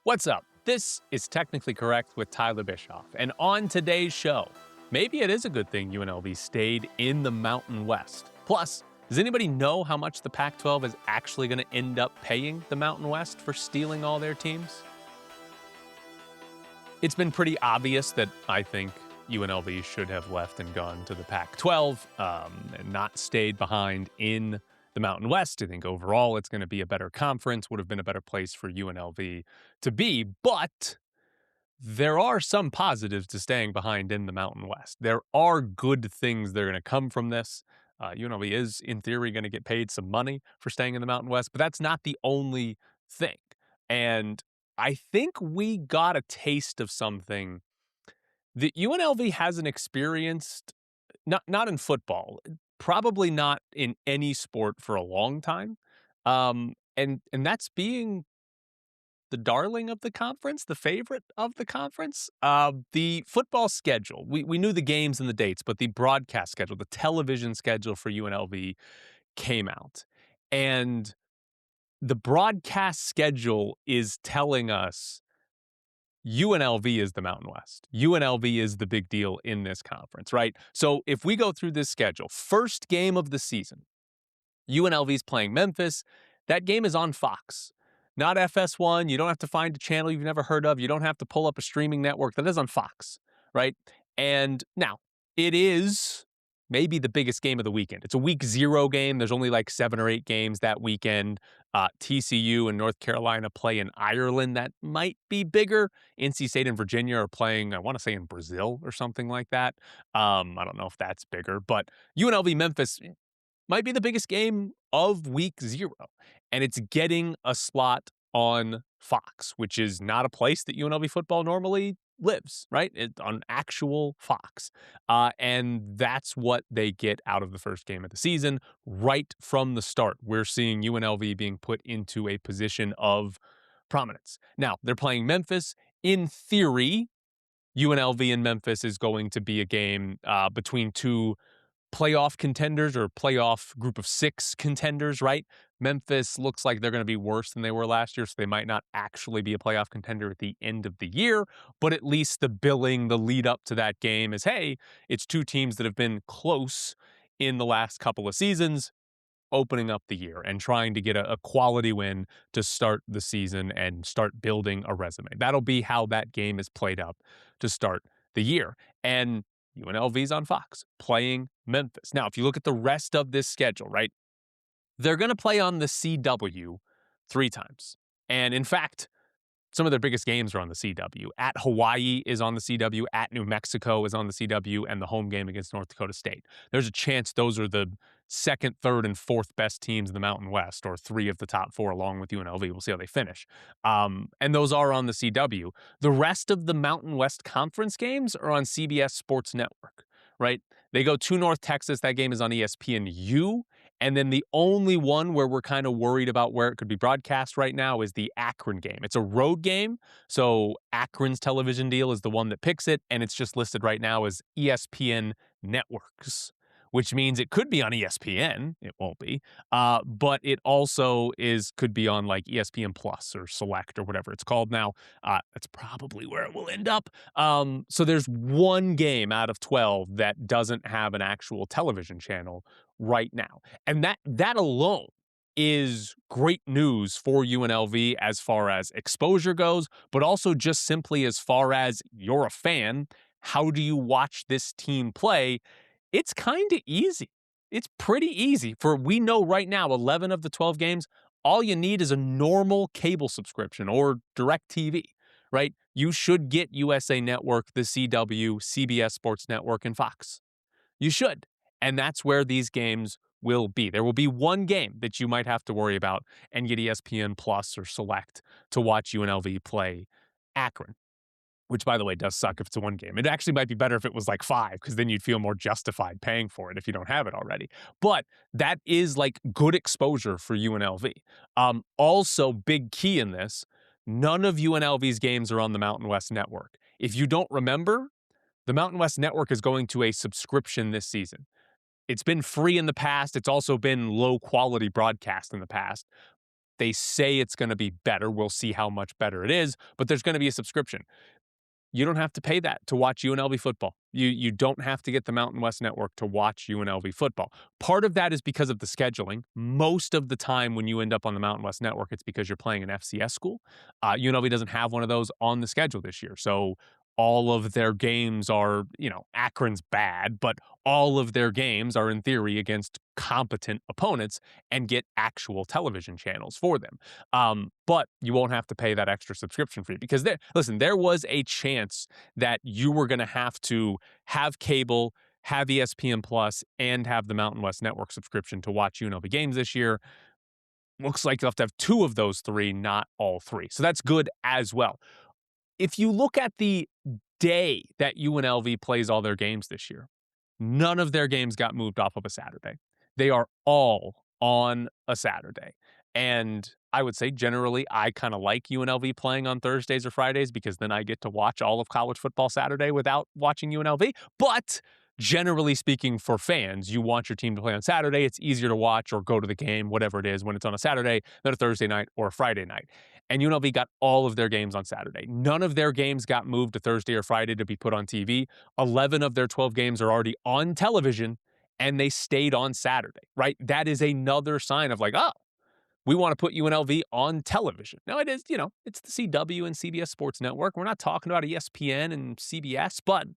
What's up? This is Technically Correct with Tyler Bischoff. And on today's show, maybe it is a good thing UNLV stayed in the Mountain West. Plus, does anybody know how much the Pac-12 is actually going to end up paying the Mountain West for stealing all their teams? It's been pretty obvious that I think UNLV should have left and gone to the Pac-12 and not stayed behind in the Mountain West. I think overall it's going to be a better conference, would have been a better place for UNLV to be, but there are some positives to staying behind in the Mountain West. There are good things that are going to come from this. UNLV is, in theory, going to get paid some money for staying in the Mountain West, but that's not the only thing. And I think we got a taste of something that UNLV hasn't experienced, not in football, probably not in any sport for a long time. And that's being the darling of the conference, the favorite of the conference. The football schedule, we knew the games and the dates, but the broadcast schedule, the television schedule for UNLV came out. And the broadcast schedule is telling us UNLV is the Mountain West. UNLV is the big deal in this conference, right? So if we go through this schedule, first game of the season, UNLV is playing Memphis. That game is on Fox, not FS1. You don't have to find a channel you've never heard of. You don't have to pull up a streaming network. That is on Fox, right? And now it is maybe the biggest game of the weekend. It's a week 0 game. There's only like 7 or 8 games that weekend. TCU and North Carolina play in Ireland. That might be bigger. NC State and Virginia are playing, I want to say, in Brazil or something like that. I don't know if that's bigger, but UNLV Memphis might be the biggest game of week 0. And it's getting a slot on Fox, which is not a place that UNLV football normally lives, right? It's on actual Fox. And that's what they get out of the first game of the season. Right from the start, we're seeing UNLV being put into a position of prominence. Now, they're playing Memphis. In theory, UNLV and Memphis is going to be a game between two playoff contenders or playoff group of 6 contenders, right? Memphis looks like they're going to be worse than they were last year, so they might not actually be a playoff contender at the end of the year, but at least the billing, the lead up to that game is, hey, it's 2 teams that have been close in the last couple of seasons, opening up the year and trying to get a quality win to start the season and start building a resume. That'll be how that game is played up to start the year. And UNLV's on Fox playing Memphis. Now, if you look at the rest of this schedule, right, they're going to play on the CW 3 times. And in fact, some of their biggest games are on the CW. At Hawaii is on the CW, at New Mexico is on the CW, and the home game against North Dakota State. There's a chance those are the 2nd, 3rd, and 4th best teams in the Mountain West, or 3 of the top 4 along with UNLV. We'll see how they finish. And those are on the CW. The rest of the Mountain West Conference games are on CBS Sports Network, right? They go to North Texas. That game is on ESPNU. And then the only one where we're kind of worried about where it could be broadcast right now is the Akron game. It's a road game, so Akron's television deal is the one that picks it, and it's just listed right now as ESPN Networks, which means it could be on ESPN. It won't be, but it also could be on like ESPN Plus or Select or whatever it's called now. That's probably where it will end up. So there's one game out of 12 that doesn't have an actual television channel right now, and that alone is great news for UNLV as far as exposure goes, but also just simply as far as you're a fan. How do you watch this team play? It's kind of easy. It's pretty easy. We know right now, 11 of the 12 games, all you need is a normal cable subscription or DirecTV, right? You should get USA Network, the CW, CBS Sports Network, and Fox. You should. And that's where these games will be. There will be one game that you might have to worry about and get ESPN Plus or Select to watch UNLV play Akron. Which, by the way, does suck if it's a 1 game. It actually might be better if it was like 5, because then you'd feel more justified paying for it if you don't have it already. But that is like good exposure for UNLV. Also, big key in this, none of UNLV's games are on the Mountain West Network. If you don't remember, the Mountain West Network is going to a subscription this season. It's been free in the past. It's also been low quality broadcast in the past. They say it's going to be better. We'll see how much better it is, but there's going to be a subscription. You don't have to pay that to watch UNLV football. You don't have to get the Mountain West Network to watch UNLV football. Part of that is because of the scheduling. Most of the time when you end up on the Mountain West Network, it's because you're playing an FCS school. UNLV doesn't have one of those on the schedule this year. So all of their games are, Akron's bad, but all of their games are in theory against competent opponents and get actual television channels for them. But you won't have to pay that extra subscription fee because there was a chance that you were going to have to have cable, have ESPN Plus, and have the Mountain West Network subscription to watch UNLV games this year. Looks like you'll have to have two of those three, not all three. So that's good as well. If you look at the day that UNLV plays all their games this year, none of their games got moved off of a Saturday. They are all on a Saturday. And I would say generally I kind of like UNLV playing on Thursdays or Fridays because then I get to watch all of college football Saturday without watching UNLV. But generally speaking, for fans, you want your team to play on Saturday. It's easier to watch or go to the game, whatever it is, when it's on a Saturday than a Thursday night or a Friday night. And UNLV got all of their games on Saturday. None of their games got moved to Thursday or Friday to be put on TV. 11 of their 12 games are already on television, and they stayed on Saturday, right? That is another sign of we want to put UNLV on television. Now it is, it's the CW and CBS Sports Network. We're not talking about ESPN and CBS, but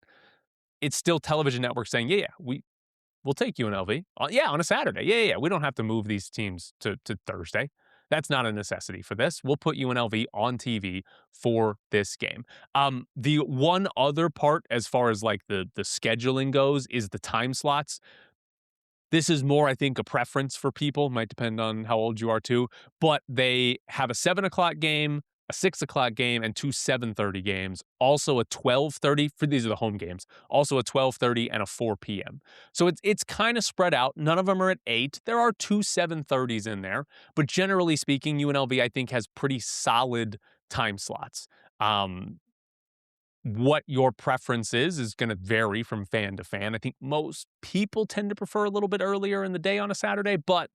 it's still television network saying, we'll take UNLV. On a Saturday. Yeah. We don't have to move these teams to Thursday. That's not a necessity for this. We'll put UNLV on TV for this game. The one other part as far as the scheduling goes is the time slots. This is more, I think, a preference for people. Might depend on how old you are too. But they have a 7 o'clock game, a 6 o'clock game, and two 7:30 games. Also a 12:30 for these are the home games. Also a 12:30 and a 4 p.m. So it's kind of spread out. None of them are at 8. There are two 7:30s in there, but generally speaking, UNLV I think has pretty solid time slots. What your preference is going to vary from fan to fan. I think most people tend to prefer a little bit earlier in the day on a Saturday, but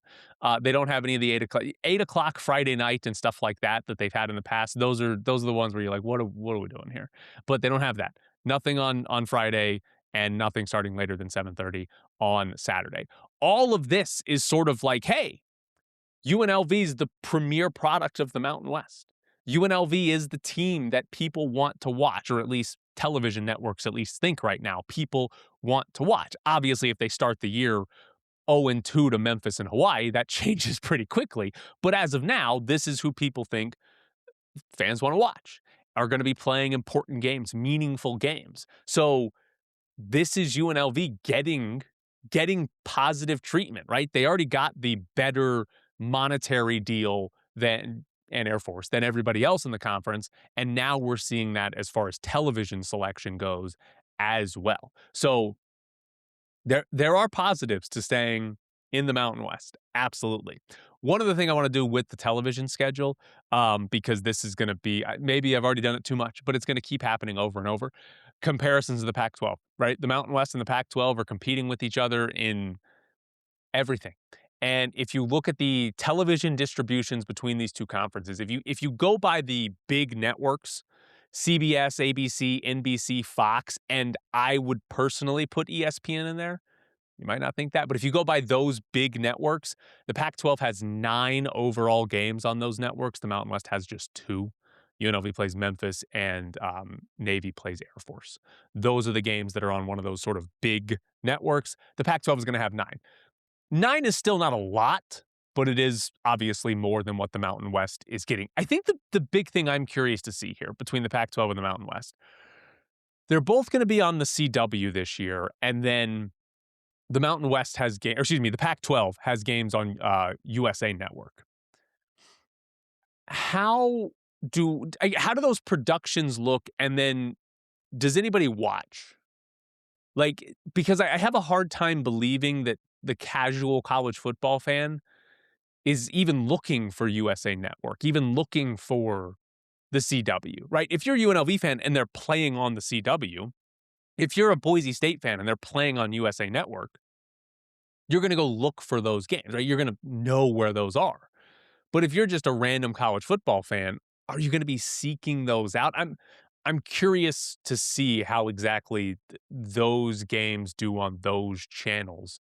they don't have any of the 8 o'clock Friday night and stuff like that they've had in the past. Those are the ones where you're like, what are we doing here? But they don't have that. Nothing on Friday and nothing starting later than 7:30 on Saturday. All of this is sort of like, hey, UNLV is the premier product of the Mountain West. UNLV is the team that people want to watch, or at least television networks at least think right now people want to watch. Obviously, if they start the year 0-2 to Memphis and Hawaii, that changes pretty quickly. But as of now, this is who people think fans want to watch, are going to be playing important games, meaningful games. So this is UNLV getting positive treatment, right? They already got the better monetary deal and Air Force than everybody else in the conference. And now we're seeing that as far as television selection goes as well. So there are positives to staying in the Mountain West. Absolutely. One other thing I want to do with the television schedule, because this is going to be, maybe I've already done it too much, but it's going to keep happening over and over. Comparisons of the Pac-12, right? The Mountain West and the Pac-12 are competing with each other in everything. And if you look at the television distributions between these two conferences, if you go by the big networks, CBS, ABC, NBC, Fox, and I would personally put ESPN in there. You might not think that, but if you go by those big networks, the Pac-12 has 9 overall games on those networks. The Mountain West has just 2. UNLV plays Memphis and Navy plays Air Force. Those are the games that are on one of those sort of big networks. The Pac-12 is going to have 9. 9 is still not a lot, but it is obviously more than what the Mountain West is getting. I think the big thing I'm curious to see here between the Pac-12 and the Mountain West, they're both going to be on the CW this year, and then the Mountain West has the Pac-12 has games on USA Network. How do those productions look, and then does anybody watch? Because I have a hard time believing that the casual college football fan is even looking for USA Network, even looking for the CW, right? If you're a UNLV fan and they're playing on the CW, if you're a Boise State fan and they're playing on USA Network, you're going to go look for those games, right? You're going to know where those are. But if you're just a random college football fan, are you going to be seeking those out? I'm curious to see how exactly those games do on those channels,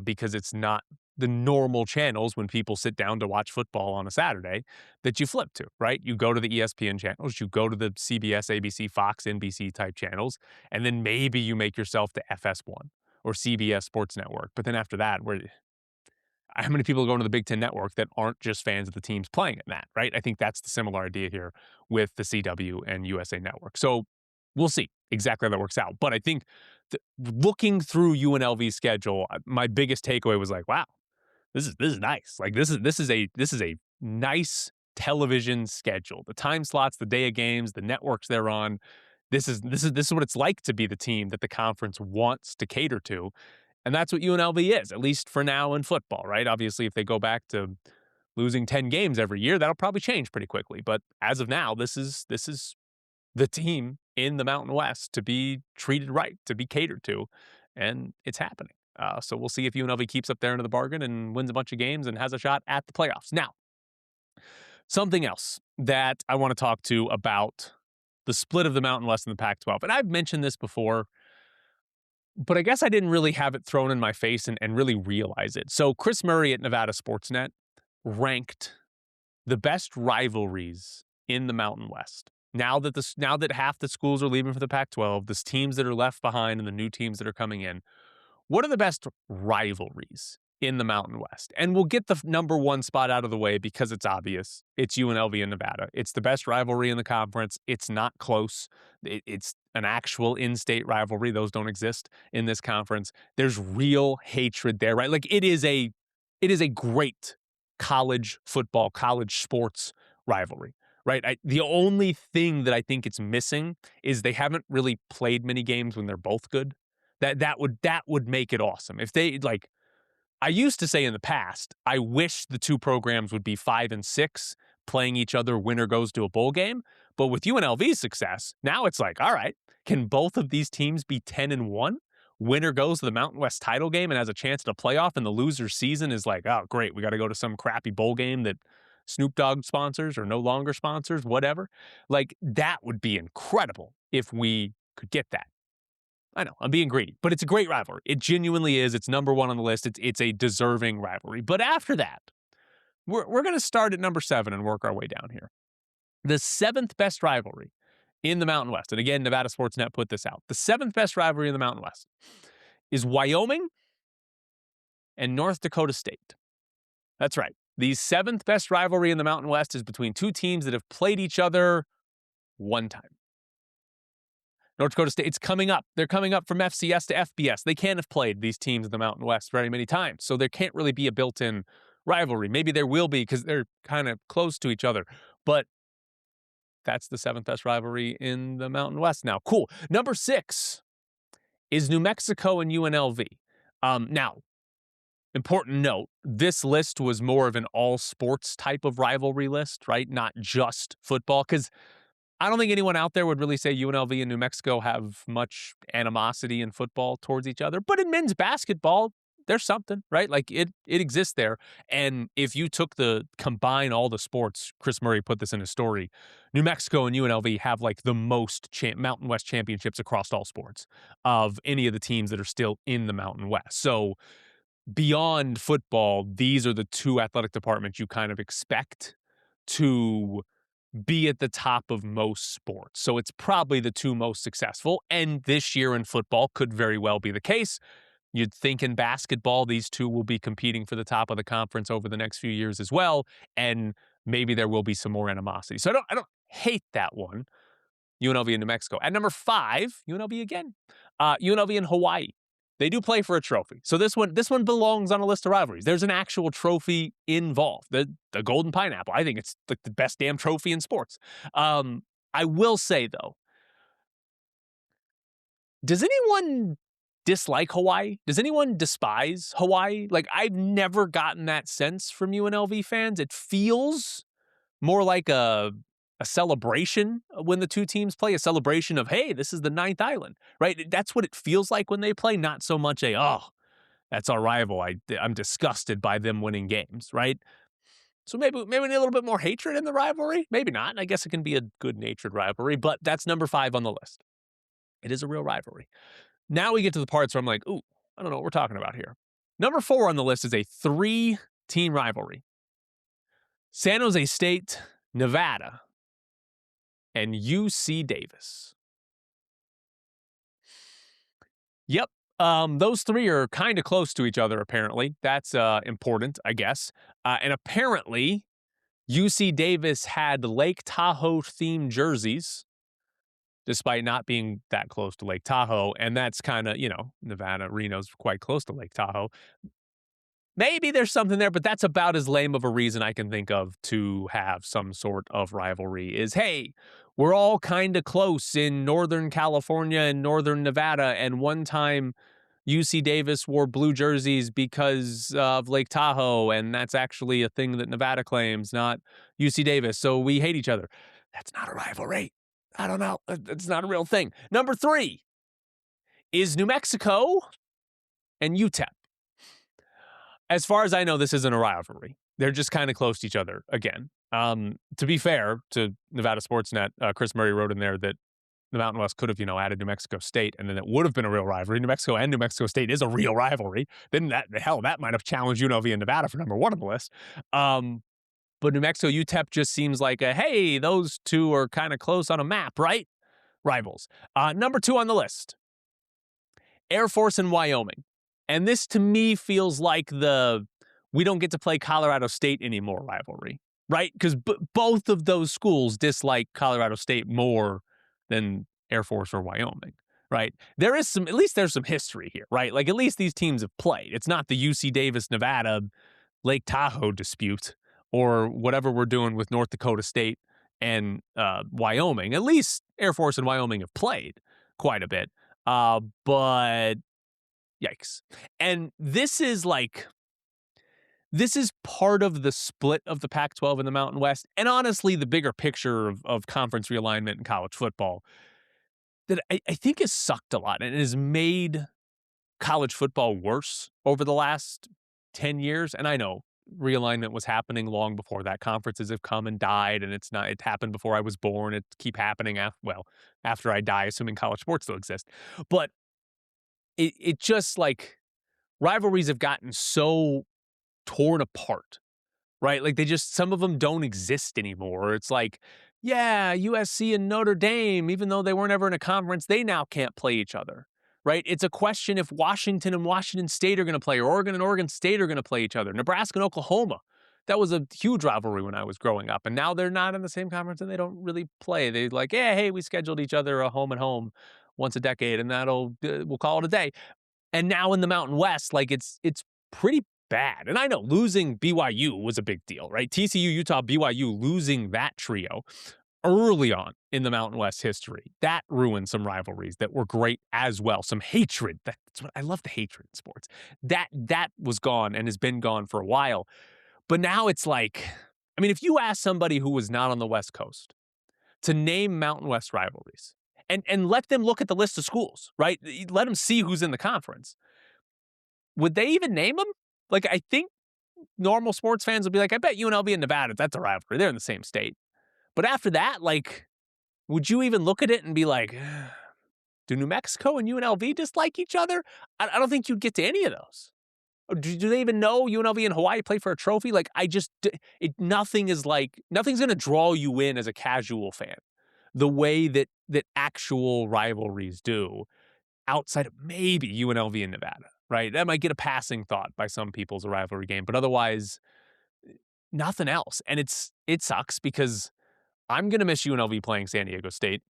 because it's not the normal channels when people sit down to watch football on a Saturday that you flip to, right? You go to the ESPN channels, you go to the CBS, ABC, Fox, NBC type channels, and then maybe you make yourself to FS1 or CBS Sports Network. But then after that, how many people go into the Big Ten Network that aren't just fans of the teams playing in that, right? I think that's the similar idea here with the CW and USA Network. So we'll see exactly how that works out. But I think looking through UNLV's schedule, my biggest takeaway was like, wow, this is nice. Like this is a nice television schedule. The time slots, the day of games, the networks they're on. This is what it's like to be the team that the conference wants to cater to. And that's what UNLV is, at least for now in football, right? Obviously, if they go back to losing 10 games every year, that'll probably change pretty quickly. But as of now, this is the team in the Mountain West to be treated right, to be catered to, and it's happening. So we'll see if UNLV keeps up there into the bargain and wins a bunch of games and has a shot at the playoffs. Now, something else that I want to talk to about the split of the Mountain West and the Pac-12, and I've mentioned this before, but I guess I didn't really have it thrown in my face and really realize it. So Chris Murray at Nevada Sportsnet ranked the best rivalries in the Mountain West. Now that half the schools are leaving for the Pac-12, the teams that are left behind and the new teams that are coming in, what are the best rivalries in the Mountain West? And we'll get the number one spot out of the way because it's obvious. It's UNLV and Nevada. It's the best rivalry in the conference. It's not close. It's an actual in-state rivalry. Those don't exist in this conference. There's real hatred there, right? Like it is a great college football, college sports rivalry, right? The only thing that I think it's missing is they haven't really played many games when they're both good. That would make it awesome. If they I used to say in the past, I wish the two programs would be 5-6, playing each other, winner goes to a bowl game. But with UNLV's success, now it's like, all right, can both of these teams be 10-1? Winner goes to the Mountain West title game and has a chance at a playoff, and the loser's season is like, oh, great, we got to go to some crappy bowl game that Snoop Dogg sponsors or no longer sponsors, whatever. Like, that would be incredible if we could get that. I know, I'm being greedy, but it's a great rivalry. It genuinely is. It's number one on the list. It's a deserving rivalry. But after that, we're going to start at number 7 and work our way down here. The 7th best rivalry in the Mountain West, and again, Nevada Sportsnet put this out. The 7th best rivalry in the Mountain West is Wyoming and North Dakota State. That's right. The 7th best rivalry in the Mountain West is between two teams that have played each other one time. North Dakota State, it's coming up. They're coming up from FCS to FBS. They can't have played these teams in the Mountain West very many times, so there can't really be a built-in rivalry. Maybe there will be because they're kind of close to each other, but that's the 7th best rivalry in the Mountain West now. Cool. Number 6 is New Mexico and UNLV. Now, important note, this list was more of an all-sports type of rivalry list, right? Not just football, because I don't think anyone out there would really say UNLV and New Mexico have much animosity in football towards each other. But in men's basketball, there's something, right? Like it exists there. And if you combine all the sports, Chris Murray put this in his story, New Mexico and UNLV have like the most Mountain West championships across all sports of any of the teams that are still in the Mountain West. So beyond football, these are the two athletic departments you kind of expect to be at the top of most sports. So it's probably the two most successful. And this year in football could very well be the case. You'd think in basketball, these two will be competing for the top of the conference over the next few years as well. And maybe there will be some more animosity. So I don't hate that one. UNLV and New Mexico. At number 5, UNLV again. UNLV and Hawaii. They do play for a trophy. So this one belongs on a list of rivalries. There's an actual trophy involved. The Golden Pineapple. I think it's like the best damn trophy in sports. I will say, though, does anyone dislike Hawaii? Does anyone despise Hawaii? Like, I've never gotten that sense from UNLV fans. It feels more like a celebration when the two teams play, a celebration of, hey, this is the 9th island, right? That's what it feels like when they play, not so much that's our rival. I'm disgusted by them winning games, right? So maybe we need a little bit more hatred in the rivalry. Maybe not. I guess it can be a good-natured rivalry, but that's number 5 on the list. It is a real rivalry. Now we get to the parts where I'm like, ooh, I don't know what we're talking about here. Number 4 on the list is a 3-team rivalry. San Jose State, Nevada, and UC Davis. Yep. Those 3 are kind of close to each other, apparently. That's important, I guess. And apparently, UC Davis had Lake Tahoe-themed jerseys, despite not being that close to Lake Tahoe. And that's kind of, Nevada, Reno's quite close to Lake Tahoe. Maybe there's something there, but that's about as lame of a reason I can think of to have some sort of rivalry is, hey, we're all kind of close in Northern California and Northern Nevada, and one time UC Davis wore blue jerseys because of Lake Tahoe, and that's actually a thing that Nevada claims, not UC Davis, so we hate each other. That's not a rivalry. I don't know. It's not a real thing. Number 3 is New Mexico and UTEP. As far as I know, this isn't a rivalry. They're just kind of close to each other again. To be fair to Nevada Sportsnet, Chris Murray wrote in there that the Mountain West could have, added New Mexico State, and then it would have been a real rivalry. New Mexico and New Mexico State is a real rivalry. Then that might have challenged UNLV and Nevada for number 1 on the list. But New Mexico UTEP just seems like hey, those two are kind of close on a map, right? Rivals. Number 2 on the list, Air Force and Wyoming. And this to me feels like we don't get to play Colorado State anymore rivalry, right? Because both of those schools dislike Colorado State more than Air Force or Wyoming, right? There's some history here, right? Like at least these teams have played. It's not the UC Davis, Nevada, Lake Tahoe dispute or whatever we're doing with North Dakota State and Wyoming. At least Air Force and Wyoming have played quite a bit. But yikes. And this is part of the split of the Pac-12 and the Mountain West, and honestly, the bigger picture of conference realignment in college football that I think has sucked a lot and has made college football worse over the last 10 years. And I know realignment was happening long before that. Conferences have come and died, and it happened before I was born. It keep happening after I die, assuming college sports still exist. But it just rivalries have gotten so torn apart, right? Like some of them don't exist anymore. It's like, yeah, USC and Notre Dame, even though they weren't ever in a conference, they now can't play each other, right? It's a question if Washington and Washington State are going to play, or Oregon and Oregon State are going to play each other. Nebraska and Oklahoma, that was a huge rivalry when I was growing up, and now they're not in the same conference and they don't really play. They hey, we scheduled each other a home and home once a decade, and we'll call it a day. And now in the Mountain West, it's pretty bad. And I know losing BYU was a big deal, right? TCU, Utah, BYU, losing that trio early on in the Mountain West history, that ruined some rivalries that were great as well. Some hatred. That's what I love, the hatred in sports. That was gone and has been gone for a while. But now it's if you ask somebody who was not on the West Coast to name Mountain West rivalries, and let them look at the list of schools, right? Let them see who's in the conference. Would they even name them? I think normal sports fans would be like, I bet UNLV and Nevada, that's a rivalry. They're in the same state. But after that, would you even look at it and be like, do New Mexico and UNLV dislike each other? I don't think you'd get to any of those. Do they even know UNLV and Hawaii play for a trophy? Nothing's going to draw you in as a casual fan the way that actual rivalries do, outside of maybe UNLV and Nevada, right? That might get a passing thought by some people as a rivalry game, but otherwise, nothing else. And it sucks because I'm going to miss UNLV playing San Diego State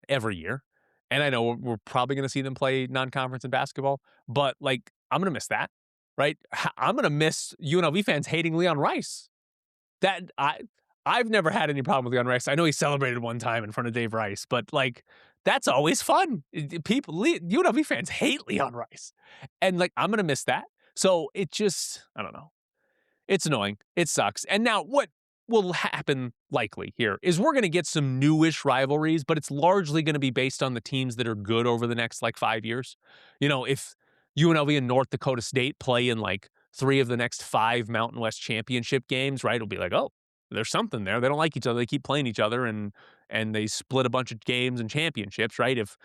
every year. And I know we're probably going to see them play non-conference in basketball, but I'm going to miss that, right? I'm going to miss UNLV fans hating Leon Rice. I've never had any problem with Leon Rice. I know he celebrated one time in front of Dave Rice, but that's always fun. UNLV fans hate Leon Rice. And I'm going to miss that. So it just, I don't know. It's annoying. It sucks. And now what will happen likely here is we're going to get some newish rivalries, but it's largely going to be based on the teams that are good over the next 5 years. If UNLV and North Dakota State play in 3 of the next 5 Mountain West championship games, right? It'll be like, oh, there's something there. They don't like each other. They keep playing each other, and they split a bunch of games and championships, right? If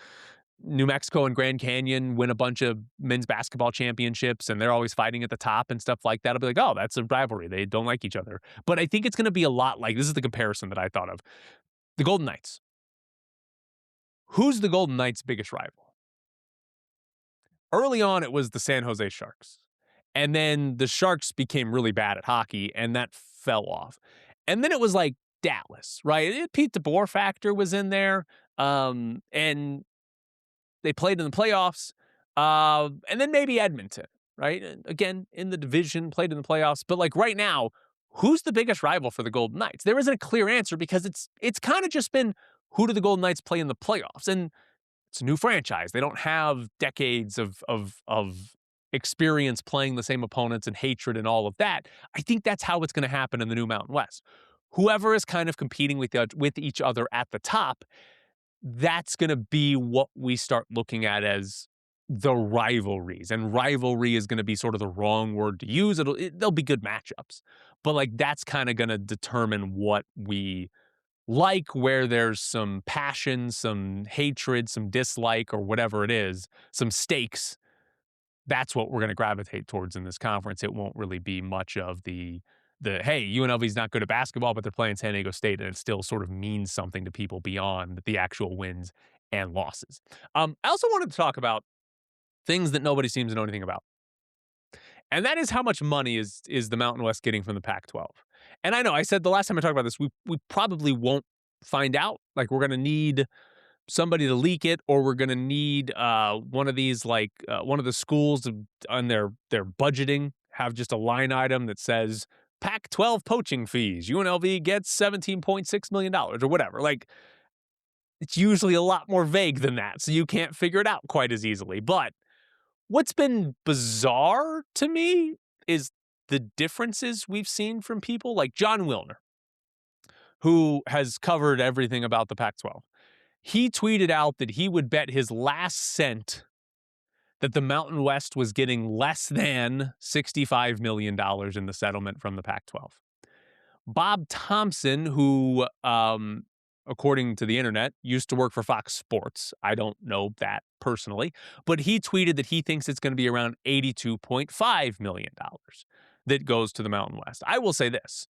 New Mexico and Grand Canyon win a bunch of men's basketball championships and they're always fighting at the top and stuff like that, I'll be like, oh, that's a rivalry. They don't like each other. But I think it's going to be a lot like, this is the comparison that I thought of. The Golden Knights. Who's the Golden Knights' biggest rival? Early on, it was the San Jose Sharks. And then the Sharks became really bad at hockey, and that fell off. And then it was like Dallas, right? Pete DeBoer factor was in there, and they played in the playoffs, and then maybe Edmonton, right? And again, in the division, played in the playoffs. But like right now, who's the biggest rival for the Golden Knights? There isn't a clear answer because it's kind of just been who do the Golden Knights play in the playoffs? And it's a new franchise. They don't have decades of experience playing the same opponents and hatred and all of that. I think that's how it's going to happen in the new Mountain West. Whoever is kind of competing with each other at the top, that's going to be what we start looking at as the rivalries. And rivalry is going to be sort of the wrong word to use. They'll be good matchups. But like that's kind of going to determine what we like, where there's some passion, some hatred, some dislike, or whatever it is, some stakes. That's what we're going to gravitate towards in this conference. It won't really be much of the hey, UNLV's not good at basketball, but they're playing San Diego State, and it still sort of means something to people beyond the actual wins and losses. I also wanted to talk about things that nobody seems to know anything about. And that is how much money is the Mountain West getting from the Pac-12. And I know I said the last time I talked about this, we probably won't find out. Like we're going to need somebody to leak it, or we're going to need one of these, like one of the schools on their budgeting have just a line item that says Pac-12 poaching fees. UNLV gets $17.6 million or whatever. Like it's usually a lot more vague than that, so you can't figure it out quite as easily. But what's been bizarre to me is the differences we've seen from people like John Wilner, who has covered everything about the Pac-12. He tweeted out that he would bet his last cent that the Mountain West was getting less than $65 million in the settlement from the Pac-12. Bob Thompson, who, according to the internet, used to work for Fox Sports. I don't know that personally, but he tweeted that he thinks it's going to be around $82.5 million that goes to the Mountain West. I will say this.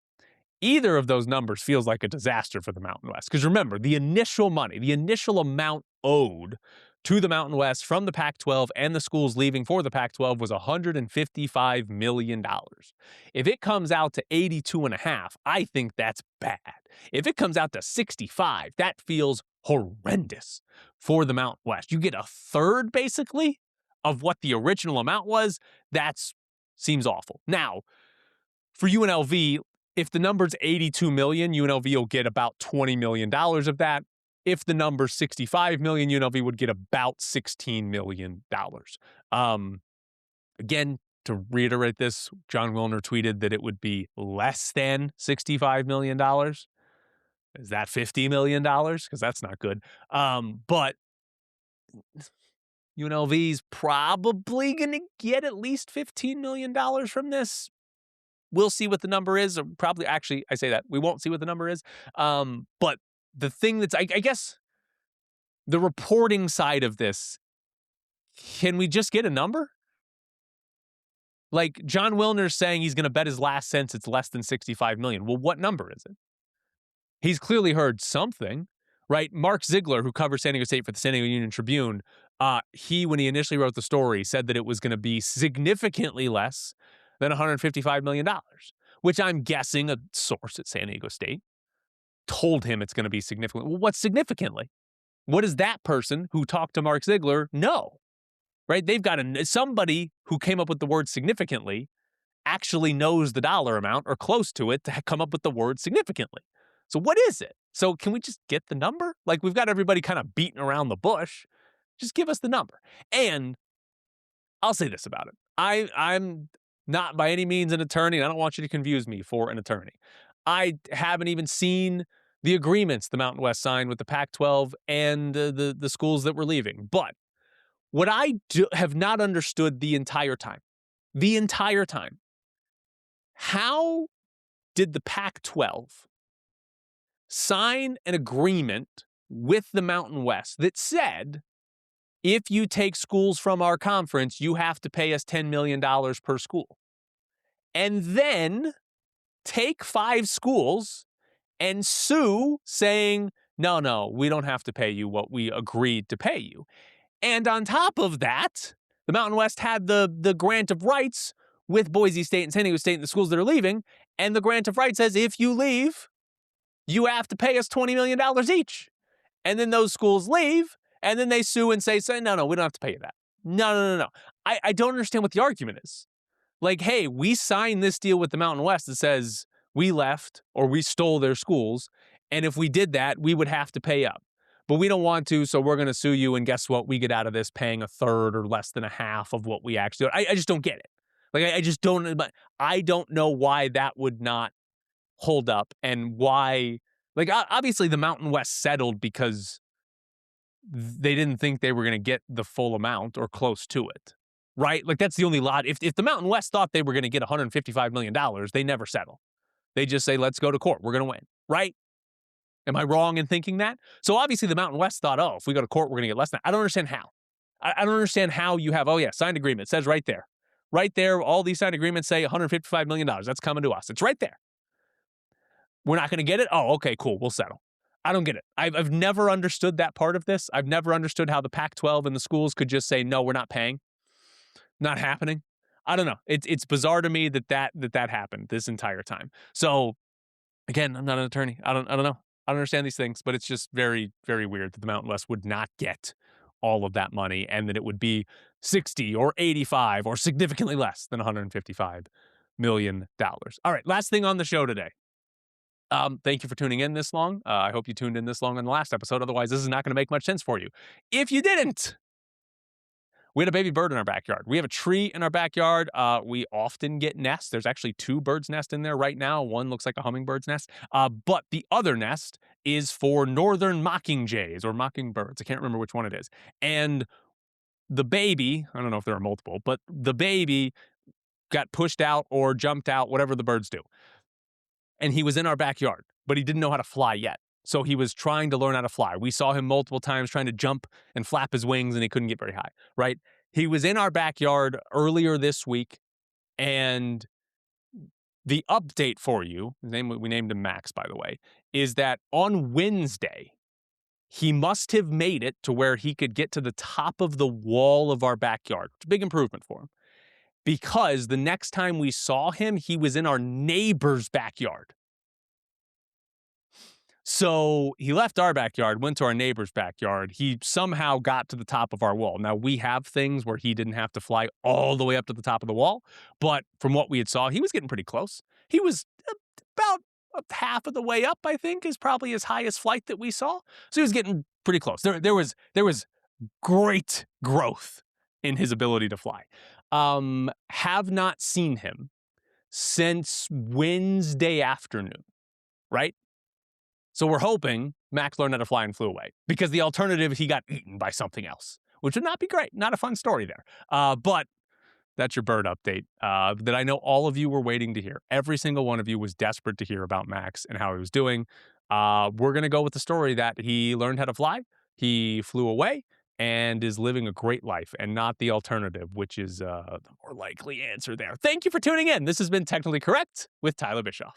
Either of those numbers feels like a disaster for the Mountain West. Because remember, the initial money, the initial amount owed to the Mountain West from the Pac-12 and the schools leaving for the Pac-12 was $155 million. If it comes out to 82.5, I think that's bad. If it comes out to 65, that feels horrendous for the Mountain West. You get a third, basically, of what the original amount was. That seems awful. Now, for UNLV, if the number's 82 million, UNLV will get about $20 million of that. If the number's 65 million, UNLV would get about $16 million. Again, to reiterate this, John Wilner tweeted that it would be less than $65 million. Is that $50 million? Because that's not good. But UNLV's probably going to get at least $15 million from this. We'll see what the number is. Or probably, actually, I say that. We won't see what the number is. But the thing that's, I guess, the reporting side of this, can we just get a number? Like, John Wilner's saying he's going to bet his last cents it's less than 65 million. Well, what number is it? He's clearly heard something, right? Mark Ziegler, who covers San Diego State for the San Diego Union Tribune, when he initially wrote the story, said that it was going to be significantly less than $155 million, which I'm guessing a source at San Diego State told him it's going to be significant. Well, what's significantly? What does that person who talked to Mark Ziegler know? Right? They've got somebody who came up with the word significantly actually knows the dollar amount or close to it to come up with the word significantly. So what is it? So can we just get the number? Like, we've got everybody kind of beating around the bush. Just give us the number. And I'll say this about it. I'm not by any means an attorney, and I don't want you to confuse me for an attorney. I haven't even seen the agreements the Mountain West signed with the Pac-12 and the schools that were leaving. But what I have not understood the entire time How did the Pac-12 sign an agreement with the Mountain West that said, if you take schools from our conference, you have to pay us $10 million per school, and then take 5 schools and sue saying, no, we don't have to pay you what we agreed to pay you. And on top of that, the Mountain West had the grant of rights with Boise State and San Diego State and the schools that are leaving, and the grant of rights says if you leave, you have to pay us $20 million each. And then those schools leave, and then they sue and say, no, we don't have to pay you that. No. I don't understand what the argument is. Like, hey, we signed this deal with the Mountain West that says we left or we stole their schools, and if we did that, we would have to pay up. But we don't want to, so we're going to sue you, and guess what? We get out of this paying a third or less than a half of what we actually do. I just don't get it. Like, I just don't, but I don't know why that would not hold up, and why, like, obviously the Mountain West settled because they didn't think they were going to get the full amount or close to it, right? Like, that's the only lot. If the Mountain West thought they were going to get $155 million, they never settle. They just say, let's go to court. We're going to win, right? Am I wrong in thinking that? So obviously the Mountain West thought, if we go to court, we're going to get less than that. I don't understand how. I don't understand how you have, signed agreement. It says right there. Right there, all these signed agreements say $155 million. That's coming to us. It's right there. We're not going to get it? Oh, okay, cool. We'll settle. I don't get it. I've never understood that part of this. I've never understood how the Pac-12 and the schools could just say, no, we're not paying. Not happening. I don't know. It's bizarre to me that happened this entire time. So again, I'm not an attorney. I don't know. I don't understand these things, but it's just very, very weird that the Mountain West would not get all of that money, and that it would be 60 or 85 or significantly less than $155 million. All right, last thing on the show today. Thank you for tuning in this long. I hope you tuned in this long on the last episode. Otherwise, this is not going to make much sense for you. If you didn't, we had a baby bird in our backyard. We have a tree in our backyard. We often get nests. There's actually 2 birds' nests in there right now. One looks like a hummingbird's nest. But the other nest is for northern mockingjays or mockingbirds. I can't remember which one it is. And the baby, I don't know if there are multiple, but the baby got pushed out or jumped out, whatever the birds do. And he was in our backyard, but he didn't know how to fly yet. So he was trying to learn how to fly. We saw him multiple times trying to jump and flap his wings, and he couldn't get very high, right? He was in our backyard earlier this week, and the update for you, we named him Max, by the way, is that on Wednesday, he must have made it to where he could get to the top of the wall of our backyard. It's a big improvement for him. Because the next time we saw him, he was in our neighbor's backyard. So he left our backyard, went to our neighbor's backyard. He somehow got to the top of our wall. Now, we have things where he didn't have to fly all the way up to the top of the wall, but from what we had saw, he was getting pretty close. He was about half of the way up, I think, is probably his highest flight that we saw. So he was getting pretty close. There was great growth in his ability to fly. Have not seen him since Wednesday afternoon, right? So we're hoping Max learned how to fly and flew away, because the alternative, he got eaten by something else, which would not be great. Not a fun story there. But that's your bird update that I know all of you were waiting to hear. Every single one of you was desperate to hear about Max and how he was doing. We're going to go with the story that he learned how to fly, he flew away, and is living a great life, and not the alternative, which is the more likely answer there. Thank you for tuning in. This has been Technically Correct with Tyler Bischoff.